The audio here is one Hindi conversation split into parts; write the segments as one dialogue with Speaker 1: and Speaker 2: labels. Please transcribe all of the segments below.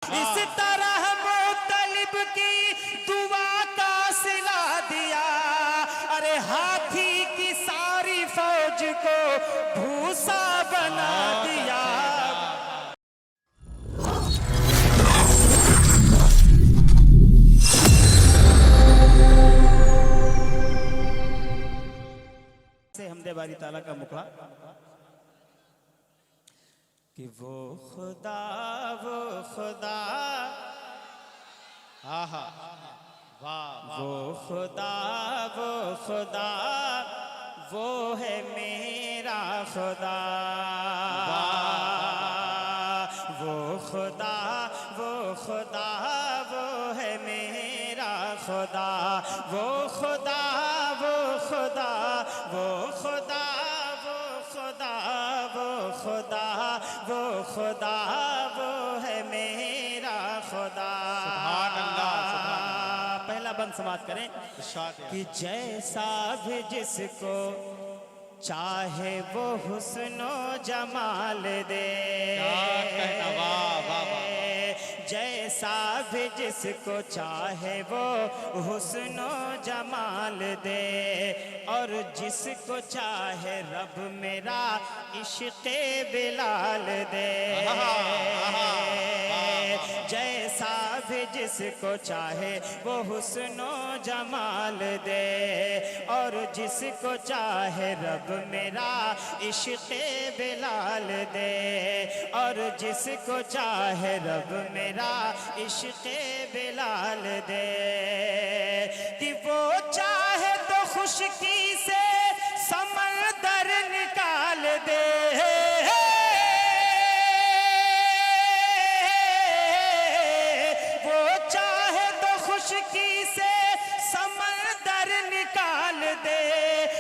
Speaker 1: इस तरह मुत्तलिब की दुआ का सिला दिया। अरे हाथी की सारी फौज को भूसा बना दिया। से हमदे बारी ताला का मुखड़ा कि वो खुदा
Speaker 2: आहा वाह
Speaker 1: वो खुदा वो है मेरा खुदा। वो खुदा वो है मेरा खुदा। वो खुदा वो खुदा वो खुदा वो खुदा वो खुदा वो खुदा वो है मेरा खुदा।
Speaker 2: सुभान अल्लाह, सुभान अल्लाह।
Speaker 1: पहला बंद समाप्त करें कि जैसा भी जिसको चाहे वो हुस्नो जमाल दे। जैसा भी जिसको चाहे वो हुस्नो जमाल दे और जिसको चाहे रब मेरा इश्क़े बिलाल दे। जैसा भी जिसको चाहे वो हुस्नो जमाल दे और जिसको चाहे रब मेरा इश्क़े बिलाल दे और जिसको चाहे रब मेरा इश्क़े बिलाल दे। कि वो चाहे तो खुशकी से समंदर निकाल दे। वो चाहे तो खुशकी से समंदर निकाल दे।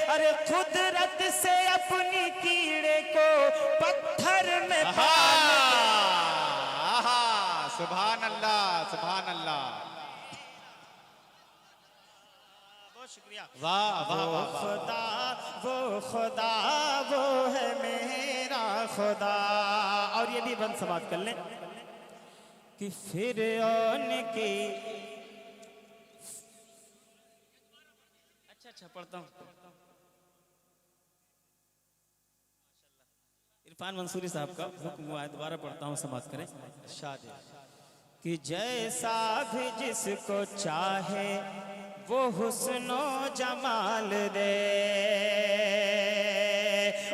Speaker 1: अरे कुदरत से अपनी कीड़े को पत्थर में पाल दे।
Speaker 2: सुभान अल्लाह, सुभान अल्लाह।
Speaker 1: बहुत शुक्रिया।
Speaker 2: वाह वाह
Speaker 1: वो खुदा वो है मेरा खुदा। और ये भी बंद समाप्त कर लें कि फिरौन की अच्छा पढ़ता हूँ। इरफान मंसूरी साहब का हुक्म हुआ है, दोबारा पढ़ता हूँ, समाप्त करें।
Speaker 2: शादी
Speaker 1: कि जैसा भी जिसको चाहे वो हुस्नो जमाल दे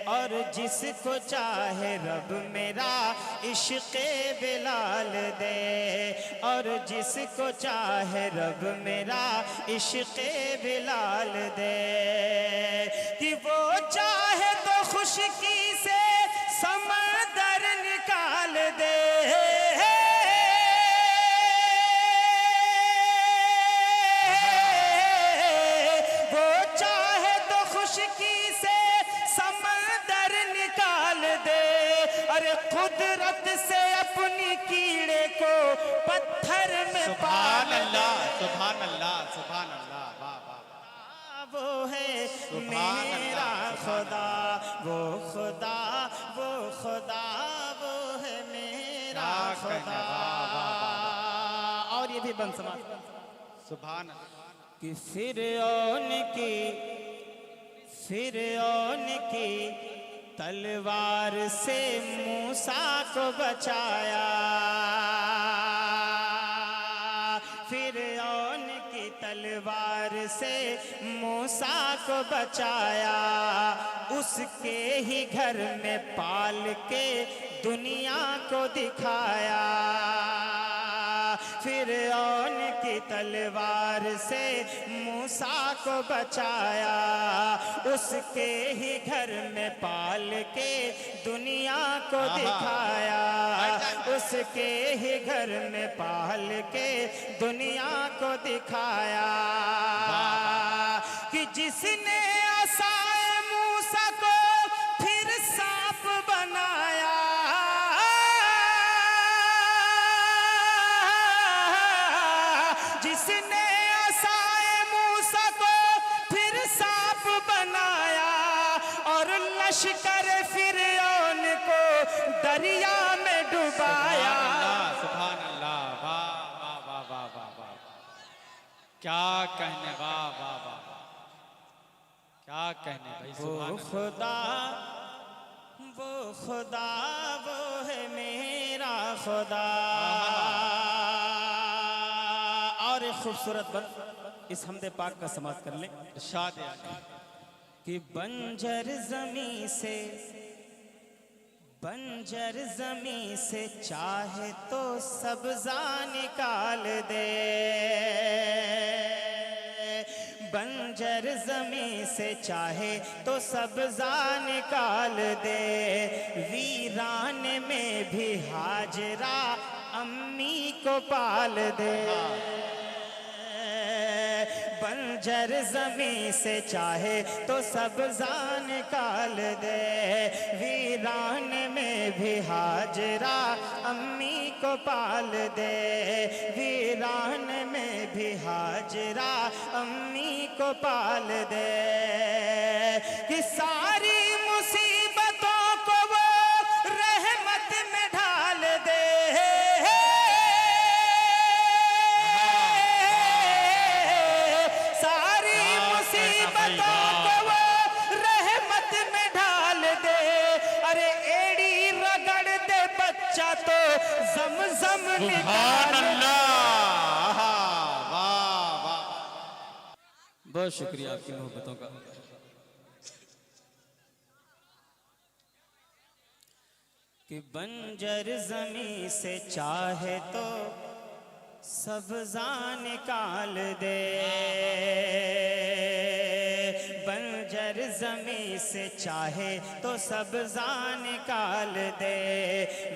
Speaker 1: और जिसको चाहे रब मेरा इश्क़े बिलाल दे और जिसको चाहे रब मेरा इश्क़े बिलाल दे। कि वो चाहे तो खुशकी से समंदर निकाल दे। वो चाहे तो खुशकी से समंदर निकाल दे। अरे कुदरत से अपनी कीड़े को पत्थर में
Speaker 2: सुभान अल्लाह, सुभान अल्लाह, सुभान अल्लाह। वाह वाह।
Speaker 1: वो है मेरा खुदा। वो खुदा वो खुदा वो है मेरा खुदा। और ये भी बंद समाप्त।
Speaker 2: सुभान
Speaker 1: कि फिरौन की तलवार से मूसा को बचाया। फिरौन की तलवार से मूसा को बचाया। उसके ही घर में पाल के दुनिया को दिखाया। फिरौन की तलवार से मूसा को बचाया। उसके ही घर में पाल के दुनिया को दिखाया। उसके ही घर में पाल के दुनिया को दिखाया। कि जिसने आसाए मूसा को फिर सांप बनाया। जिसने आसाए मूसा को फिर सांप बनाया और लश्कर फिरौन को दरिया में डुबाया।
Speaker 2: सुभान अल्लाह, क्या कहने, वाह वाह वाह वाह। क्या कहने भाई,
Speaker 1: वो
Speaker 2: सुभान
Speaker 1: खुदा वो है मेरा खुदा। और एक खूबसूरत बंद इस हमदे पाक का समाप्त कर लें
Speaker 2: इरशाद है आका।
Speaker 1: कि बंजर जमी से चाहे तो सब्जा निकाल दे। बंजर जमी से चाहे तो सब्जा निकाल दे। वीरान में भी हाजरा अम्मी को पाल दे। बंजर जमी से चाहे तो सब्जा निकाल दे। वीरान में भी हाजरा अम्मी को पाल दे। वीरान में भी हाजरा अम्मी को पाल दे। कि सारी मुसीबतों को वो रहमत में ढाल दे। तो ज़म-ज़म निकाल दे।
Speaker 2: वाह वाह।
Speaker 3: बहुत शुक्रिया आपकी मोहब्बतों का।
Speaker 1: कि बंजर जमी से चाहे तो सब्जा निकाल दे। बंजर जमी से चाहे तो सब्जा निकाल दे।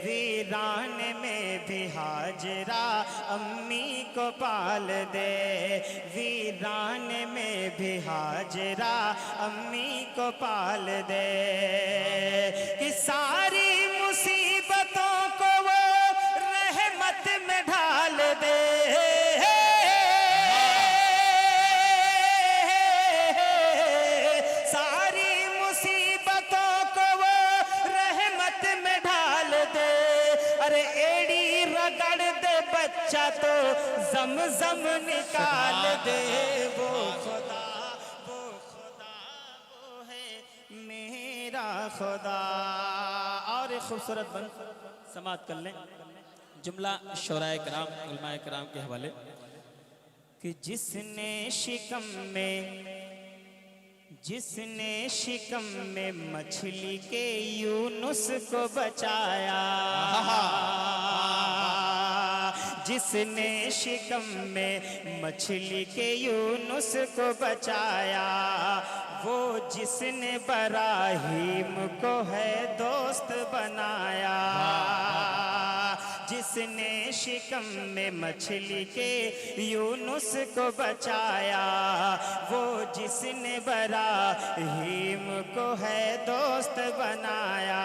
Speaker 1: वीरान में भी हाजरा अम्मी को पाल दे। वीरान में भी हाजरा अम्मी को पाल दे। कि सारी मुसीबतों को वो रहमत में ढाल दे। सारी मुसीबतों को वो रहमत में ढाल दे। अरे एड़ी रगड़ दे बच्चा तो ज़म-ज़म निकाल दे। वो खुदा वो है मेरा खुदा। और एक खूबसूरत बंद समाप्त कर लें जुमला शोराए कराम उलमाए कराम के हवाले कि जिसने शिकम में मछली के यूनुस को बचाया। जिसने शिकम में मछली के यूनुस को बचाया। वो जिसने बराहीम को है दोस्त बनाया। जिसने शिकम में मछली के यूनुस को बचाया। वो जिसने बराहीम को है दोस्त बनाया।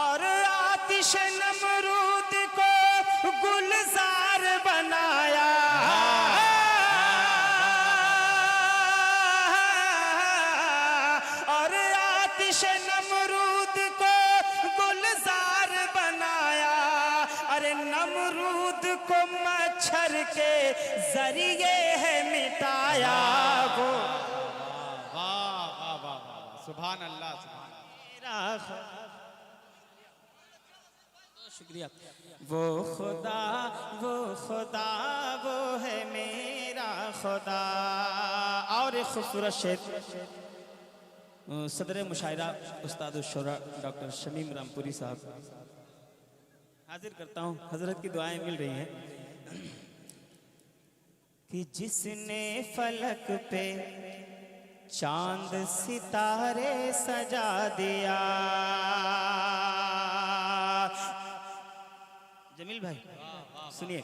Speaker 1: और आतिश नमरूद को गुलजार बनाया। और आतिश नमरूद को गुलजार बनाया। अरे नमरूद को मच्छर के जरिए है मिटाया। वो
Speaker 2: वाह वाह वाह वाह। सुभान अल्लाह सुभान
Speaker 1: मेरा
Speaker 3: शुक्रिया।
Speaker 1: वो खुदा वो है मेरा खुदा। और एक खूबसूरत शेर सदर मुशायरा उस्ताद शुरा डॉक्टर शमीम रामपुरी साहब हाजिर करता हूँ। हजरत की दुआएं मिल रही हैं कि जिसने फलक पे चांद सितारे सजा दिया। जमील भाई सुनिए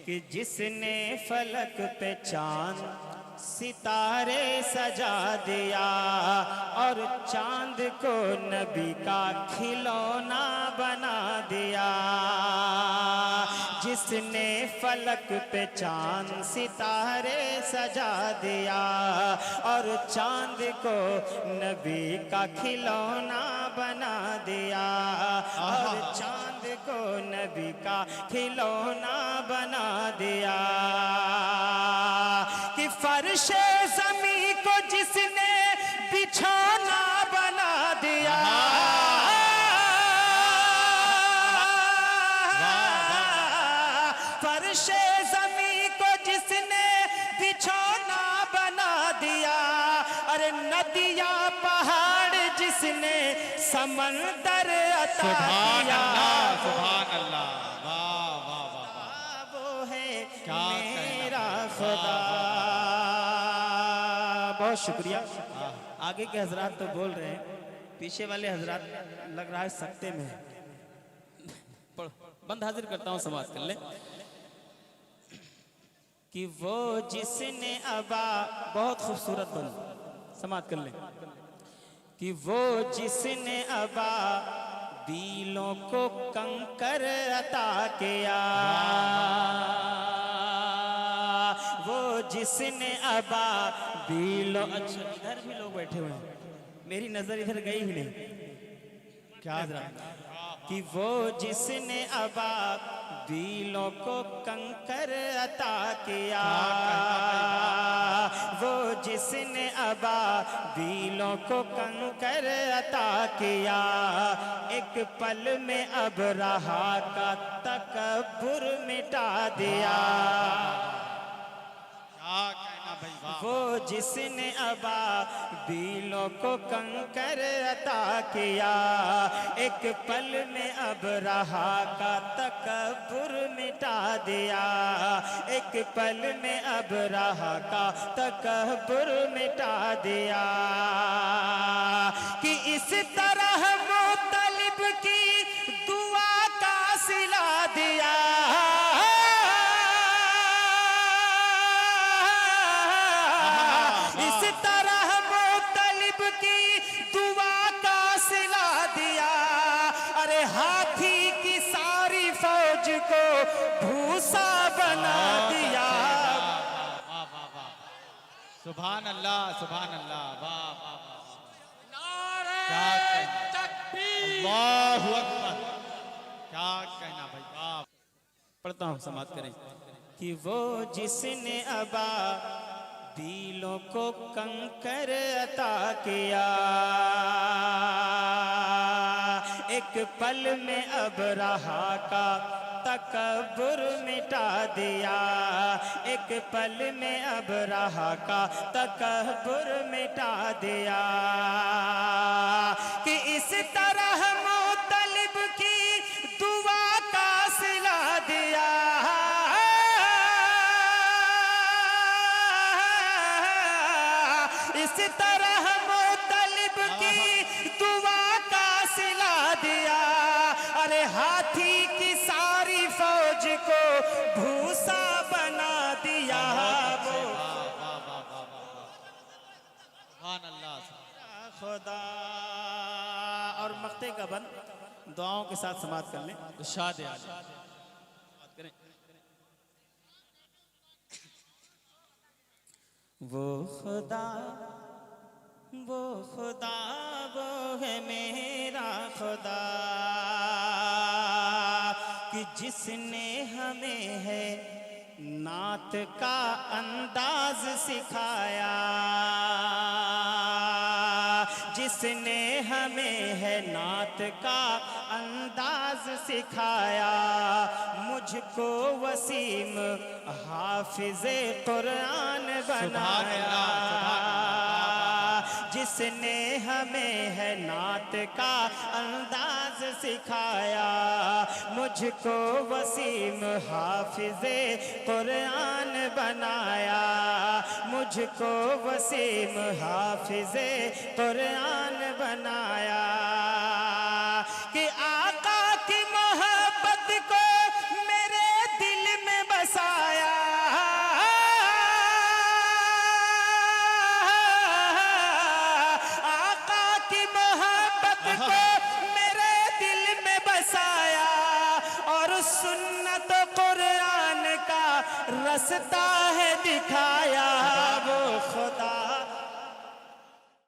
Speaker 1: कि जिसने फलक पे चांद सितारे सजा दिया। और चांद को नबी का खिलौना बना दिया। जिसने फलक पे चांद सितारे सजा दिया। और चांद को नबी का खिलौना बना दिया। और चांद को नबी का खिलौना बना दिया। फर्शे जमी को जिसने बिछौना बना दिया, फर्शे जमी को जिसने बिछौना बना दिया, अरे नदियाँ पहाड़ जिसने समंदर अता किया,
Speaker 2: सुभान अल्लाह, वाह वाह वाह वाह,
Speaker 1: वो है
Speaker 2: क्या
Speaker 1: मेरा
Speaker 2: कहना।
Speaker 1: खुदा। बहुत शुक्रिया। आगे के हजरात तो बोल रहे हैं, पीछे वाले हजरात लग रहा है सकते में है।
Speaker 3: पढ़, बंद हाजिर करता हूँ, समाज कर ले।
Speaker 1: कि वो जिसने अबा, बहुत खूबसूरत बंद, समाज कर ले। कि वो जिसने अबा दिलों को कंकर अता किया, वो जिसने अबा दिलों, अच्छा इधर भी लोग बैठे हुए हैं, मेरी नजर इधर गई ही नहीं। क्या कि वो जिसने अबा दिलों को कंकर अता किया, वो जिसने अबा दिलों को कंकर अता किया, एक पल में अब रहा का तकब्बुर मिटा दिया,
Speaker 2: क्या कहना भाई, वाह।
Speaker 1: वो जिसने अबा दिलों को कंकर अता किया, एक पल में अब रहा का तकब्बुर मिटा दिया, एक पल में अब रहा का तकब्बुर मिटा दिया। कि इस तरह मुतलिब की दुआ का सिला दिया, इस तरह मुतलिब की दुआ का सिला दिया, अरे हाथी की सारी फौज को भूसा बना दिया।
Speaker 2: वाह वाह वाह, सुभान अल्लाह, सुभान अल्लाह, वाह वाह वाह, क्या कहना, अल्लाहु अकबर, क्या कहना भाई, वाह।
Speaker 3: पढ़ता हूँ, समाज करें।
Speaker 1: कि वो जिसने अबा दिलों को कंकर अता किया, एक पल में अब रहा का तकब्बुर मिटा दिया, एक पल में अब रहा का तकब्बुर मिटा दिया। कि इस तरह मुतलिब की दुआ का सिला दिया, इस तरह मुतलिब की दुआ का सिला दिया, अरे हाथी की सारी फौज को भूसा बना दिया, वो
Speaker 2: सुभान अल्लाह,
Speaker 1: खुदा। और मक्ते का बंद दुआओं के साथ समाप्त कर लें।
Speaker 3: इरशाद है आला। समाज करें।
Speaker 1: वो खुदा, वो खुदा, वो है मेरा खुदा, कि जिसने हमें है नात का अंदाज सिखाया, जिसने हमें है नात का अंदाज सिखाया, मुझको वसीम हाफिज़े कुरान बनाया, जिसने हमें है नात का अंदाज सिखाया, मुझको वसीम हाफिज़े कुरान बनाया, मुझको वसीम हाफिज़े कुरान बनाया। कि आका की मोहब्बत को मेरे दिल में बसाया, आका की मोहब्बत को मेरे दिल में बसाया, और सुन्नत कुरान का रास्ता है दिखाया, वो खुदा।